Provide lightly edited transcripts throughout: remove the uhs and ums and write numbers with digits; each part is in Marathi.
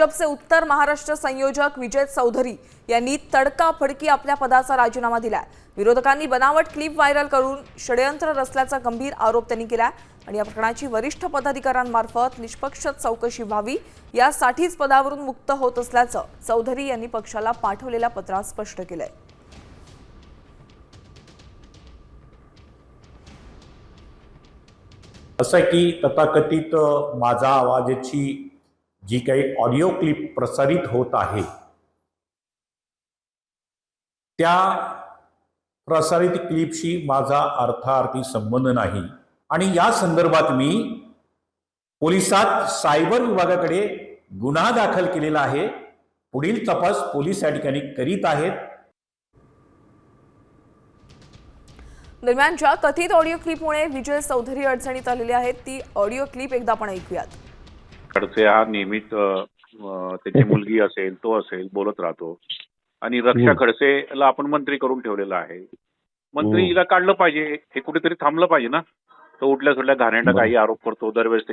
भाजपचे उत्तर महाराष्ट्र संयोजक विजय चौधरी यांनी तडकाफडकी आपल्या पदाचा राजीनामा दिलाय। विरोधकांनी बनावट क्लिप व्हायरल करून षडयंत्र रचल्याचा गंभीर आरोप त्यांनी केलाय आणि या प्रकरणाची वरिष्ठ पदाधिकाऱ्यांमार्फत निष्पक्ष चौकशी व्हावी यासाठीच पदावरून मुक्त होत असल्याचं चौधरी यांनी पक्षाला पाठवलेल्या पत्रात स्पष्ट केलंय। असं की तथाकथित माझा आवाजाची जी काही ऑडिओ क्लिप प्रसारित होत आहे त्या प्रसारित क्लिपशी माझा अर्थार्थी संबंध नाही आणि या संदर्भात मी पोलिसात सायबर विभागाकडे गुन्हा दाखल केलेला आहे। पुढील तपास पोलीस या ठिकाणी करीत आहेत। दरम्यान ज्या कथित ऑडिओ क्लिपमुळे विजय चौधरी अडचणीत आलेले आहेत ती ऑडिओ क्लिप एकदा आपण ऐकूयात। खडसे हा नेहमीच त्याची मुलगी असेल तो असेल बोलत राहतो आणि रक्षा खडसेला आपण मंत्री करून ठेवलेला आहे। मंत्रीला काढलं पाहिजे, हे कुठेतरी थांबलं पाहिजे ना। तो उठल्या सुटल्या घाणेरडा काही आरोप करतो दरवेळेस ते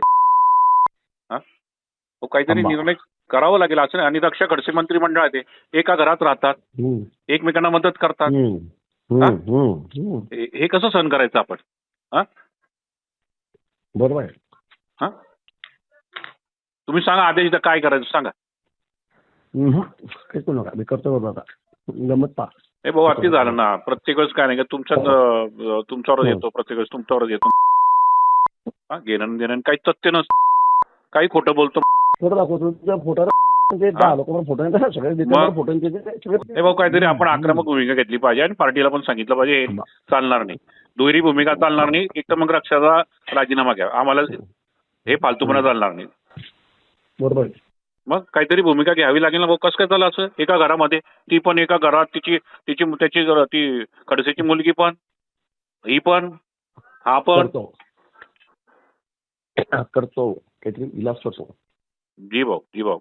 तो काहीतरी निर्णय करावा लागेल असं। आणि रक्षा खडसे मंत्रिमंडळात एका घरात राहतात, एकमेकांना मदत करतात, हे कसं सहन करायचं आपण? बरोबर आहे। तुम्ही सांगा आदेश काय करायचं सांगा। ऐकू नका, मी करतो बाबा गमत पा। हे भाऊ अति झालं ना, प्रत्येक वेळेस काय नाही का तुमच्यावरच येतो, प्रत्येक वेळेस तुमच्यावरच येतो। घेणं देणं काही तथ्य नसतं, काही खोटं बोलतो। फोटो दाखवतो तुझ्या फोटो हे भाऊ काहीतरी आपण आक्रमक भूमिका घेतली पाहिजे आणि पार्टीला पण सांगितलं पाहिजे हे चालणार नाही, दुहेरी भूमिका चालणार नाही। एक तर मग रक्षाचा राजीनामा घ्या, आम्हाला हे फालतूपणा चालणार नाही। बरोबर, मग काहीतरी भूमिका घ्यावी लागेल ना भाऊ। कसं काय झालं असं? एका घरामध्ये ती पण, एका घरात त्याची ती खडसेची मुलगी पण, ही पण, हा पण करतो काहीतरी इलाज करतो। जी भाऊ, जी भाऊ।